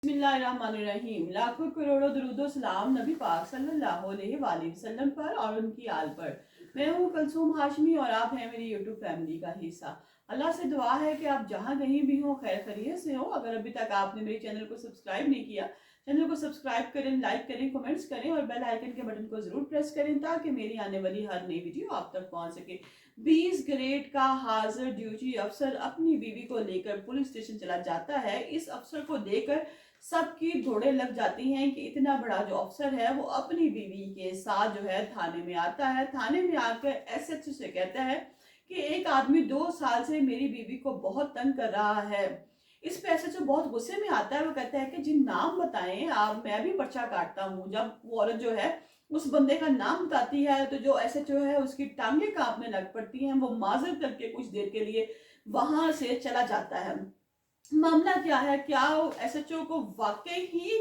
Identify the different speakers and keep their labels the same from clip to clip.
Speaker 1: बिस्मिल्लाहिर्रहमानिर्रहीम। लाखों करोड़ों दुरूदो सलाम नबी पाक सल्लल्लाहु अलैहि वसल्लम पर और उनकी आल पर। मैं हूँ कलसूम हाशमी और आप हैं मेरी यूट्यूब फैमिली का हिस्सा। अल्लाह से दुआ है कि आप जहाँ कहीं भी हो खैर खैरियत से हो। अगर अभी तक आपने मेरे चैनल को सब्सक्राइब नहीं किया, चैनल को सब्सक्राइब करें, लाइक करें, कमेंट्स करें और बेल आइकन के बटन को जरूर प्रेस करें ताकि मेरी आने वाली हर नई वीडियो आप तक पहुंच सके। 20 ग्रेड का हाजिर ड्यूटी अफसर अपनी बीवी को लेकर पुलिस स्टेशन चला जाता है। इस अफसर को देकर सबकी दौड़े लग जाती हैं कि इतना बड़ा जो अफसर है वो अपनी बीवी के साथ जो है थाने में आता है। थाने में आकर एसएचओ से कहता है कि एक आदमी 2 साल से मेरी बीवी को बहुत तंग कर रहा है। इस पे एसएचओ बहुत गुस्से में आता है। वो कहता है कि जी नाम बताएं आप, मैं भी पर्चा काटता हूँ। जब वो औरत जो है उस बंदे का नाम बताती है तो जो एसएचओ है उसकी टांगे कांपने लग पड़ती हैं। वो माजर करके कुछ देर के लिए वहां से चला जाता है। मामला क्या है, क्या एसएचओ को वाकई ही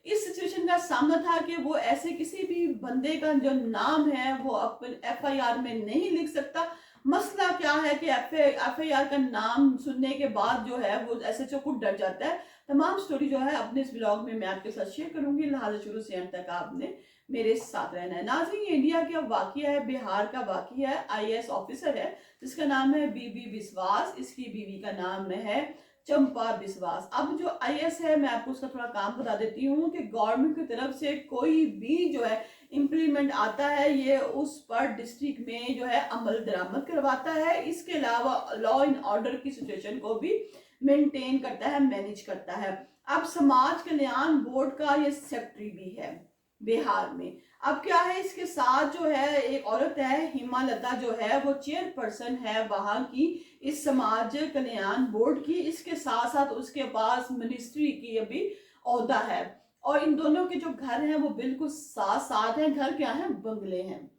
Speaker 1: इस सिचुएशन का सामना था कि वो ऐसे किसी भी बंदे का जो नाम है वो अपन एफआईआर में नहीं लिख सकता। मसला क्या है कि एफआईआर का नाम सुनने के बाद जो है वो एसएचओ खुद डर जाता है। तमाम स्टोरी जो है अपने इस ब्लॉग में मैं आपके साथ शेयर करूंगी, लिहाजा शुरू से अंत तक आपने मेरे साथ रहना है। नाज़रीन, ये इंडिया का वाकया है, बिहार का वाकया है। आईएएस ऑफिसर है जिसका नाम है बीबी विश्वास, इसकी बीवी का नाम है चंपा विश्वास। अब जो आईएएस है मैं आपको उसका थोड़ा काम बता देती हूँ कि गवर्नमेंट की तरफ से कोई भी जो है इंप्लीमेंट आता है ये उस पर डिस्ट्रिक्ट में जो है अमल दरामद करवाता है। इसके अलावा लॉ एंड ऑर्डर की सिचुएशन को भी मेंटेन करता है, मैनेज करता है। अब समाज कल्याण बोर्ड का ये सेक्रेटरी भी है बिहार में। अब क्या है, इसके साथ जो है एक औरत है हिमालता जो है वो चेयरपर्सन है वहां की इस समाज कल्याण बोर्ड की। इसके साथ साथ उसके पास मिनिस्ट्री की अभी ओहदा है और इन दोनों के जो घर हैं वो बिल्कुल साथ साथ हैं। घर क्या है, बंगले हैं।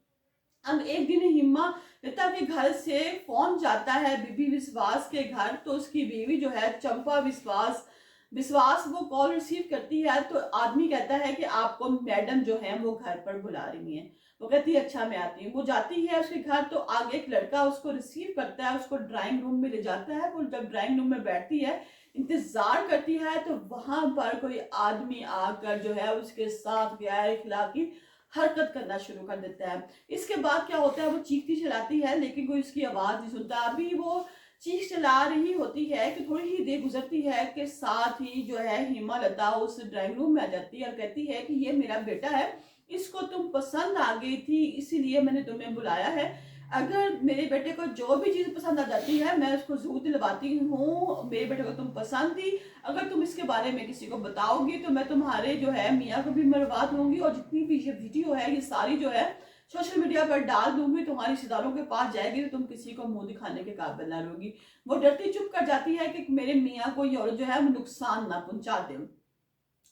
Speaker 1: अब एक दिन हिम्मा लता के घर से फोन जाता है बीबी विश्वास के घर, तो उसकी बीवी जो है चंपा विश्वास विश्वास वो कॉल रिसीव करती है। तो आदमी कहता है कि आपको मैडम जो है वो घर पर बुला रही हैं। वो कहती है अच्छा मैं आती हूँ। वो जाती है उसके घर तो आगे एक लड़का उसको रिसीव करता है, उसको ड्राइंग रूम में ले जाता है। वो जब ड्राइंग रूम में बैठती है, इंतजार करती है, तो वहां पर कोई आदमी आकर जो है उसके साथ गैर इखलाकी हरकत करना शुरू कर देता है। इसके बाद क्या होता है, वो चीखती चलाती है लेकिन कोई उसकी आवाज नहीं सुनता। अभी वो चीख चला रही होती है कि थोड़ी ही देर गुजरती है कि साथ ही जो है हेमलता उस ड्राइंग रूम में आ जाती है और कहती है कि ये मेरा बेटा है, इसको तुम पसंद आ गई थी इसीलिए मैंने तुम्हें बुलाया है। अगर मेरे बेटे को जो भी चीज पसंद आ जाती है मैं उसको जरूर दिलवाती हूँ। मेरे बेटे को तुम पसंद थी, अगर तुम इसके बारे में किसी को बताओगी तो मैं तुम्हारे जो है मियाँ को भी मरवा दूंगी और जितनी भी ये वीडियो है ये सारी जो है सोशल मीडिया पर डाल दूंगी, तुम्हारे रिश्तेदारों के पास जाएगी तो तुम किसी को मुंह दिखाने के काबिल ना रहोगी। वो डरती चुप कर जाती है कि मेरे मियाँ को ये औरत जो है नुकसान ना पहुंचा दे।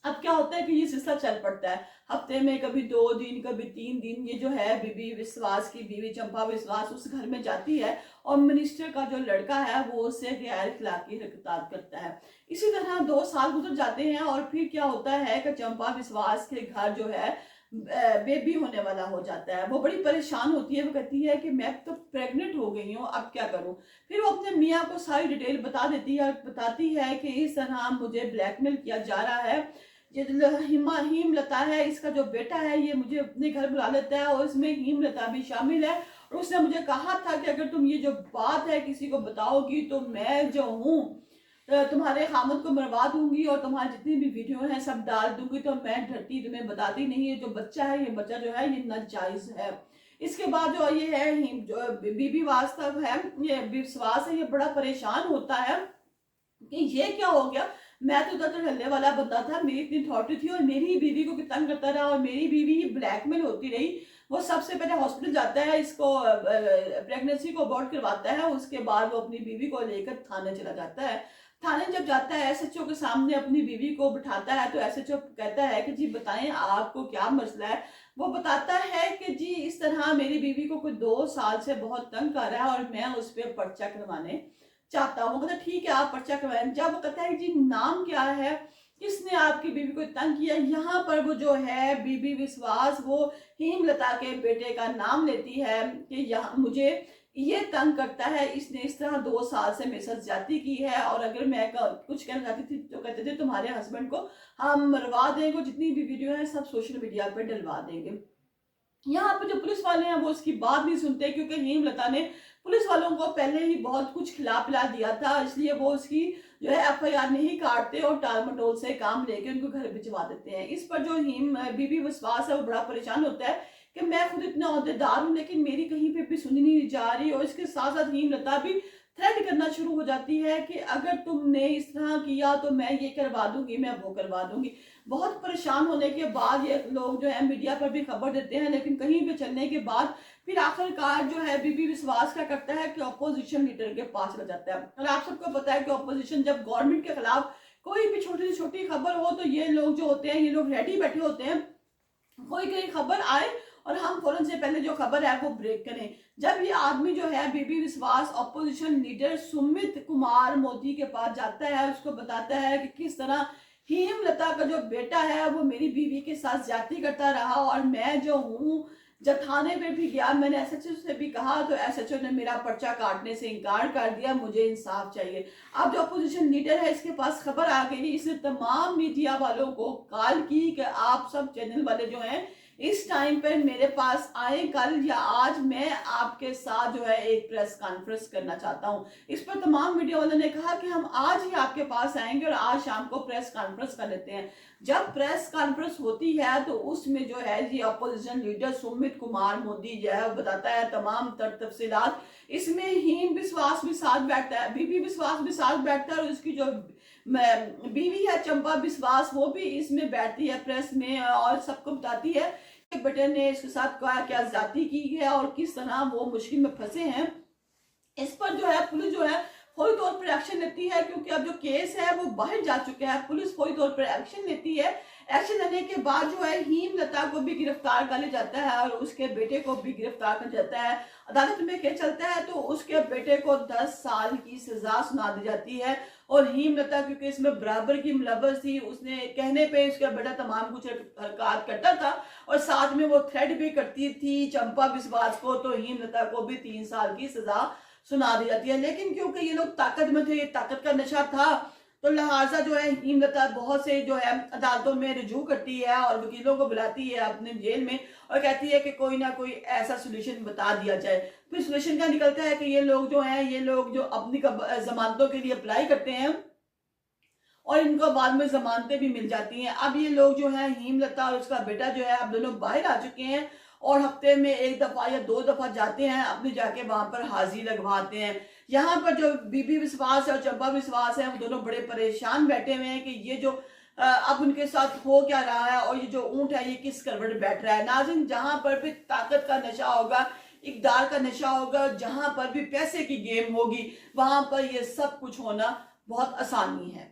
Speaker 1: अब क्या होता है कि ये सिलसिला चल पड़ता है। हफ्ते में कभी 2 दिन कभी 3 दिन ये जो है बीबी विश्वास की बीवी चंपा विश्वास उस घर में जाती है और मिनिस्टर का जो लड़का है वो उससे गैर इखलाकी हरकत करता है। इसी तरह 2 साल गुजर जाते हैं और फिर क्या होता है कि चंपा विश्वास के घर जो है बेबी होने वाला हो जाता है। वो बड़ी परेशान होती है। वो कहती है कि मैं तो प्रेग्नेंट हो गई हूँ, अब क्या करूँ। फिर वो अपने मियाँ को सारी डिटेल बता देती है और बताती है कि इस तरह मुझे ब्लैकमेल किया जा रहा है। ये जो हिमलता है इसका जो बेटा है ये मुझे अपने घर बुला लेता है और इसमें हिमलता भी शामिल है। और उसने मुझे कहा था कि अगर तुम ये जो बात है किसी को बताओगी तो मैं जो हूँ तुम्हारे खामद को मरवा दूंगी और तुम्हारी जितनी भी वीडियो है सब डाल दूंगी। तो मैं डरती तुम्हें बताती नहीं है। जो बच्चा है ये बच्चा जो है ये नाजायज है। इसके बाद जो ये है जो बीबी वास्तव है ये विश्वास है, ये बड़ा परेशान होता है कि ये क्या हो गया। मैं तो उधर ढलने वाला बंदा था, मेरी इतनी अथॉरिटी थी और मेरी बीवी को कितना करता रहा और मेरी बीवी ही ब्लैकमेल होती रही। वो सबसे पहले हॉस्पिटल जाता है, इसको प्रेगनेंसी को अबॉर्ट करवाता है। उसके बाद वो अपनी बीवी को लेकर थाने चला जाता है। थाने जब जाता है एसएचओ के सामने अपनी बीवी को बिठाता है तो एसएचओ कहता है कि जी बताएं आपको क्या मसला है। वो बताता है कि जी इस तरह मेरी बीवी को कोई 2 साल से बहुत तंग कर रहा है और मैं उस पर पर्चा करवाने चाहता हूँ। कहता ठीक है आप पर्चा करवाएं। जब वो कहता है जी नाम क्या है, किसने आपकी बीवी को तंग किया, यहाँ पर वो जो है बीबी विश्वास वो हेमलता के बेटे का नाम लेती है कि यहाँ मुझे ये तंग करता है, इसने इस तरह 2 साल से मेरे साथ ज्यादती की है, और अगर मैं कुछ कहना चाहती थी तो कहते थे तुम्हारे हस्बैंड को हम मरवा देंगे, जितनी भी वीडियो है सब सोशल मीडिया पे डलवा देंगे। यहाँ पे जो पुलिस वाले हैं वो उसकी बात नहीं सुनते, क्योंकि हेमलता ने पुलिस वालों को पहले ही बहुत कुछ खिला पिला दिया था, इसलिए वो उसकी जो है एफआईआर नहीं काटते और टाल मटोल से काम लेके उनको घर भिजवा देते हैं। इस पर जो हेम बीबी विश्वास है वो बड़ा परेशान होता है कि मैं खुद इतना अहदेदार हूँ लेकिन मेरी कहीं पे भी सुनी नहीं जा रही, और इसके साथ साथ हेमलता भी थ्रेट करना शुरू हो जाती है कि अगर तुमने इस तरह किया तो मैं ये करवा दूंगी, मैं वो करवा दूंगी। बहुत परेशान होने के बाद ये लोग जो है मीडिया पर भी खबर देते हैं, लेकिन कहीं पे चलने के बाद फिर आखिरकार जो है बीबी विश्वास क्या करता है कि ऑपोजिशन लीडर के पास चला जाता है। और आप सबको पता है कि ऑपोजिशन जब गवर्नमेंट के खिलाफ कोई भी छोटी से छोटी खबर हो तो ये लोग जो होते हैं, ये लोग रेडी बैठे होते हैं, कोई कहीं खबर आए और हम फौरन से पहले जो खबर है वो ब्रेक करें। जब ये आदमी जो है बीबी विश्वास ऑपोजिशन लीडर सुमित कुमार मोदी के पास जाता है, उसको बताता है कि किस तरह हेमलता का जो बेटा है वो मेरी बीवी के साथ ज्यादती करता रहा, और मैं जो हूँ जब थाने पे भी गया मैंने एसएचओ से भी कहा तो एसएचओ ने मेरा पर्चा काटने से इनकार कर दिया, मुझे इंसाफ चाहिए। अब जो अपोजिशन लीडर है इसके पास खबर आ गई, इसने तमाम मीडिया वालों को कॉल की कि आप सब चैनल वाले जो हैं इस टाइम पर मेरे पास आए, कल या आज मैं आपके साथ जो है एक प्रेस कॉन्फ्रेंस करना चाहता हूं। इस पर तमाम मीडिया वालों ने कहा कि हम आज ही आपके पास आएंगे और आज शाम को प्रेस कॉन्फ्रेंस कर लेते हैं। जब प्रेस कॉन्फ्रेंस होती है तो उसमें जो है ये अपोजिशन लीडर सुमित कुमार मोदी जो है बताता है तमाम तफसीलात। इसमें हेम विश्वास भी साथ बैठता है, बीबी विश्वास भी साथ बैठता है, और उसकी जो बीवी है चंपा विश्वास वो भी इसमें बैठती है प्रेस में और सबको बताती है कि बेटे ने इसके साथ क्या ज्यादती की है और किस तरह वो मुश्किल में फंसे हैं। इस पर जो है पुलिस जो है फौरी तौर पर एक्शन लेती है, क्योंकि अब जो केस है वो बाहर जा चुका है। पुलिस फौरी तौर पर एक्शन लेती है। एक्शन लेने के बाद जो है हेमलता को भी गिरफ्तार कर लिया जाता है और उसके बेटे को भी गिरफ्तार कर जाता है। अदालत में केस चलता है तो उसके बेटे को 10 साल की सजा सुना दी जाती है, और हेमलता क्योंकि इसमें बराबर की मुलव्वस थी, उसने कहने पे उसका बेटा तमाम कुछ हरकत करता था और साथ में वो थ्रेट भी करती थी चंपा विश्वास को, तो हेमलता को भी 3 साल की सजा सुना दी जाती है। लेकिन क्योंकि ये लोग ताकत में थे, ताकत का नशा था, तो लिहाजा जो है हेमलता बहुत से जो है अदालतों में रुजू करती है और वकीलों को बुलाती है अपने जेल में और कहती है कि कोई ना कोई ऐसा सोल्यूशन बता दिया जाए। फिर सोल्यूशन क्या निकलता है कि ये लोग जो अपनी जमानतों के लिए अप्लाई करते हैं और इनको बाद में जमानतें भी मिल जाती हैं। अब ये लोग जो है हेमलता और उसका बेटा जो है अब दोनों बाहर आ चुके हैं और हफ्ते में 1 दफा या 2 दफा जाते हैं, अपने जाके वहां पर हाजिरी लगवाते हैं। यहाँ पर जो बीबी विश्वास है और चंपा विश्वास है वो दोनों बड़े परेशान बैठे हुए हैं कि ये जो अब उनके साथ हो क्या रहा है और ये जो ऊंट है ये किस करवट बैठ रहा है। नाज़रीन, जहां पर भी ताकत का नशा होगा, इक़्तिदार का नशा होगा, जहां पर भी पैसे की गेम होगी, वहां पर ये सब कुछ होना बहुत आसानी है।